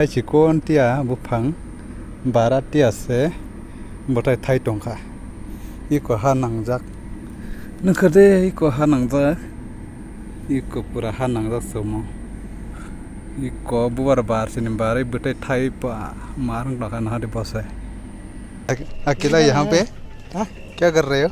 Chikon tia bupang barat tia se botai thai tongkha iko hanangjak nungkhade iko hanangjak iko pura hanangjak somo iko bubar bar sini बारे botai thai pa Marang लगा ना दे बस है अकेला यहाँ पे क्या कर रहे हो?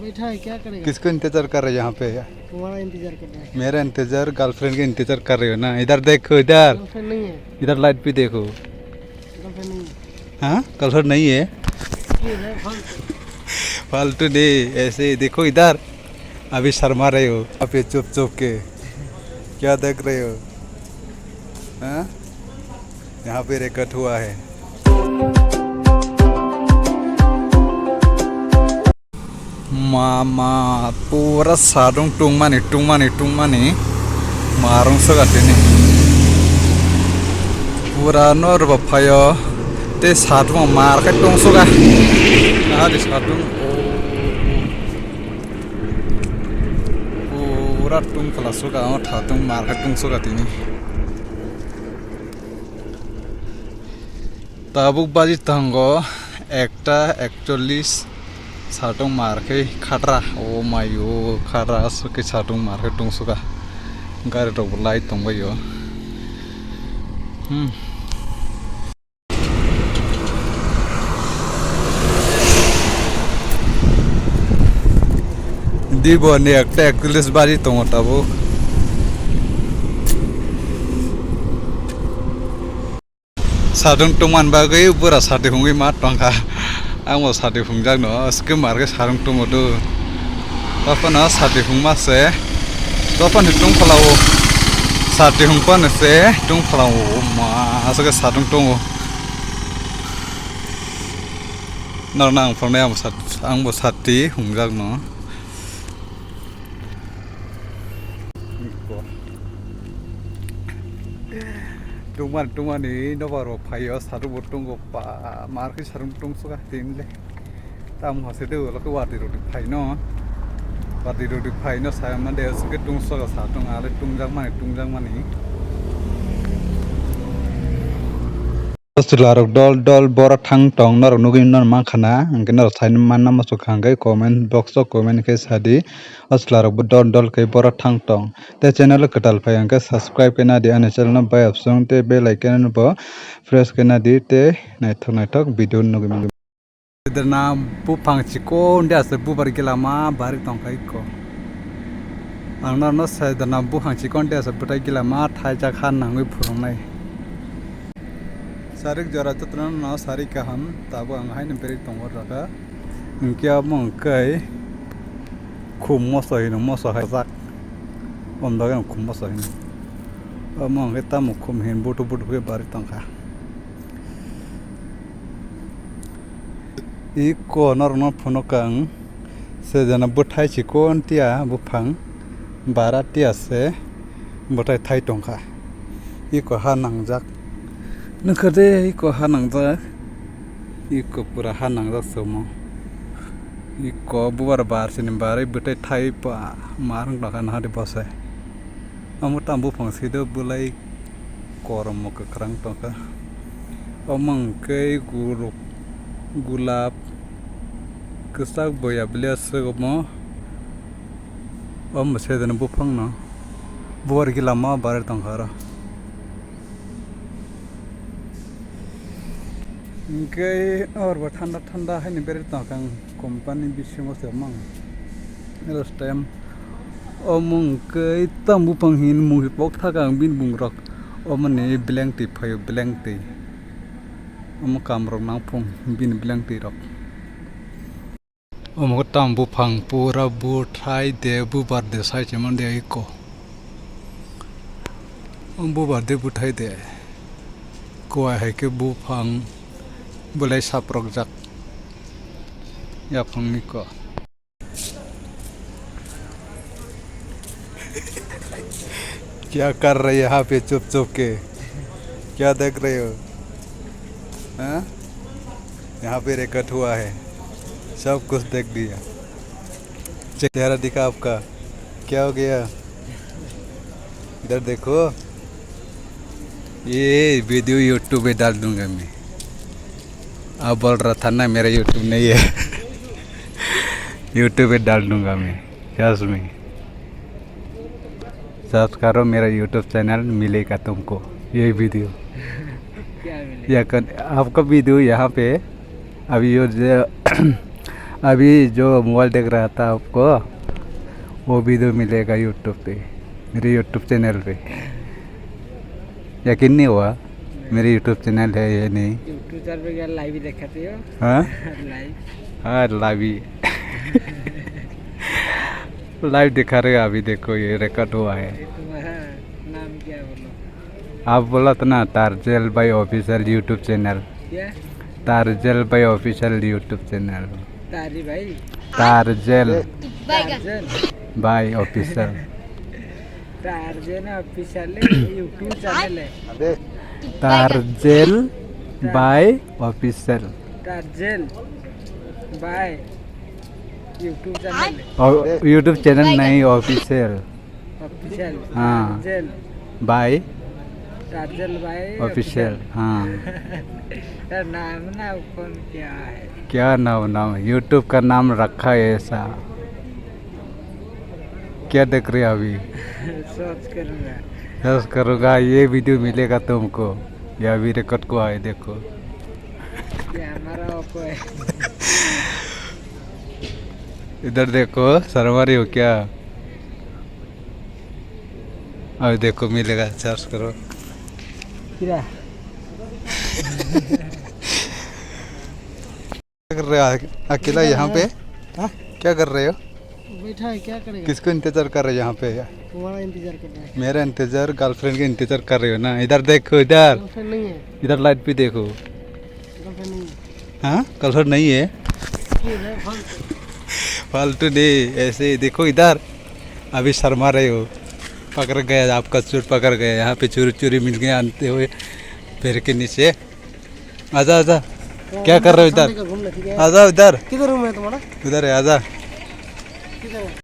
बैठा है, क्या करेगा? किसको इंतजार कर रहे हो यहाँ पे? तुम्हारा इंतजार कर रहा है। मेरा इंतजार गर्लफ्रेंड का इंतजार कर रहे हो ना? इधर देखो, इधर गर्लफ्रेंड नहीं है। इधर लाइट भी देखो। गर्लफ्रेंड नहीं है। हाँ गर्लफ्रेंड नहीं है, ये है फालतू। फालतू नहीं, ऐसे देखो इधर। अभी शर्मा रहे हो अभी चुप चुप के क्या देख रहे हो? हाँ यहाँ पे रेकट हुआ है। मामा पूरा सारुंग टुंगमानी मारुंग सगातीनी पूरा नोर बफायो ते सारुंग मार के टुंग सगा आदि सारुंग पूरा टुंग फला सगा और थातुंग मार के टुंग सगातीनी ताबुक बाजी तंगो एकटा 41 साटुं मारके खाट्रा ओ मायो खाट्रा सुके साटुं मारके टुंगसुका गारि दंबो लाइट दंबायो दिबो ने एकटा 41 बाजी दङ ताबो साटुं टुंमान बागै बुरा साटे हुङै मा टंखा आंबो साथि फुंजाक न स्के मारके सारं टुमदु तपना साथि फुंमा से तपन टुंग फलाओ साथि फुंपन से टुंग फलाओ मा सके सारं टुमो नरना आं फरनाय आंबो साथि फुंजाक न टुंगमानी नबारो फायो सारु बटुंगो पा मारके सारु टुंग सुगा तिनले ताम हसे दे लको वाति रोटी फाइनो सायमा दे सके टुंग सुगा साटुंग आले टुंगजाक माने Sularok dol bora thang tong nor nugin nor makhana angke nor sain manna masu khangai comment box o comment ke sadi sularok dol ke bora thang tong te channel katal phai angke subscribe ke na di ane channel no by option te bell icon bo press ke na di te naithok video nugin ider na bu phangchi ko ndia se bu bar gela ma bari tong kai ko angna no sai da na bu phangchi ko ndia se butai gela ma thai ja khan nangoi phurungnai सारिक जरा चतुरन ना सारी का हम ताबो आंहाय न पेरि तंगर रका इंकिया मंकै खुम मसहिन मसहाय जाक अमदागन खुम मसहिन मंगे ताम खुम हिन बुटु के बारि तंखा इ कोनर न फनकां से जना बुथाय चिकोन तिया बुफां बारातिया से बुथाय थाय तंखा इ को हानांगजाक नखदे iko hanangjak iko pura hanangjak somo iko bubar bar sini बारे botai thai pa marang laka na de bose amu tambu phangsi do bulai korom ka krang toka amang kai guruk gulab kesak boya blia segomo am sedan bu phang no buar gilama bar tangkhara इनके और वो ठंडा ठंडा है नहीं बेरे ताकं company Bysshe मसे मंग नेक्स्ट टाइम ओ मंग के तंबु पंगिन मुहि पक थाकं बिन बुंगरक ओ मने ब्लैंक टी फायो ब्लैंक टी ओम कामरक नां फुं बिन ब्लैंक टी रक ओम को तंबु फंग पूरा बुथाय दे बुबार दे साइ चमन दे इको ओम बुबार दे बुथाय दे कोआ है के बु फंग बुलाई साप्रक जाक या फंगनी को क्या कर रहे हैं यहाँ पे चुप चुप के क्या देख रहे हो? हाँ यहाँ पे रेकट हुआ है सब कुछ देख लिया चेहरा दिखा आपका क्या हो गया इधर देखो ये वीडियो यूट्यूब पे डाल दूंगा मैं। आप बोल रहा था ना मेरा यूट्यूब नहीं है। यूट्यूब पे डाल दूंगा मैं सच में। सर्च करो मेरा यूट्यूब चैनल, मिलेगा तुमको ये वीडियो। क्या मिले? या आपका वीडियो यहाँ पे अभी अभी जो मोबाइल देख रहा था आपको, वो वीडियो मिलेगा यूट्यूब पे, मेरे यूट्यूब चैनल पे। यकीन नहीं हुआ मेरे यूट्यूब चैनल है ये नहीं? यूट्यूब चैनल पे क्या लाइव ही दिखाते हो? हाँ लाइव? हाँ लाइव ही लाइव दिखा रहे हो। अभी देखो ये रिकॉर्ड हुआ है। तुम्हारा नाम क्या बोलो? आप बोला था ना तारजेल भाई ऑफिशियल यूट्यूब चैनल। क्या? तारजेल भाई ऑफिशियल यूट्यूब चैनल। तारी भाई? तारजेल टार्जन? भाई official. Tarzan official YouTube channel है। तारजेल by official. Tarzan by YouTube channel है। और यूट्यूब चैनल नहीं, ऑफिशियल। ऑफिशियल? हाँ। Tarzan by Tarzan by official. हाँ यार नाम ना कौन क्या है? क्या नाम यूट्यूब का नाम रखा है ऐसा। क्या देख रहे हो अभी? सर्च करूँगा। सर्च करूँगा, ये वीडियो मिलेगा तुमको। ये अभी रिकॉर्ड को आए देखो। क्या हमारा ओप्पो है? इधर देखो, शर्मा रही हो क्या? अभी देखो मिलेगा, सर्च करो। क्या कर रहे हो अकेला यहाँ पे? हाँ? क्या कर रहे हो? बैठा है, क्या करेगा? किसको इंतजार कर रहे हो यहाँ पे? तुम्हारा इंतजार कर रहा है। मेरा इंतजार, गर्लफ्रेंड का इंतजार कर रहे हो ना? इधर देखो, इधर गर्लफ्रेंड नहीं है? इधर लाइट भी देखो। गर्लफ्रेंड नहीं है? हाँ गर्लफ्रेंड नहीं है? क्यों है? फालतू। फालतू नहीं, ऐसे ही देखो इधर। अभी शर्मा रहे हो, पकड़ गया आपका चोर, पकड़ गया। यहाँ पे चोरी चोरी मिल गए आनते हुए पेड़ के नीचे। आजा आजा, क्या कर रहे हो इधर? घूमने ठीक है? आजा इधर, किधर रूम है तुम्हारा? उधर है, आजा। किधर है?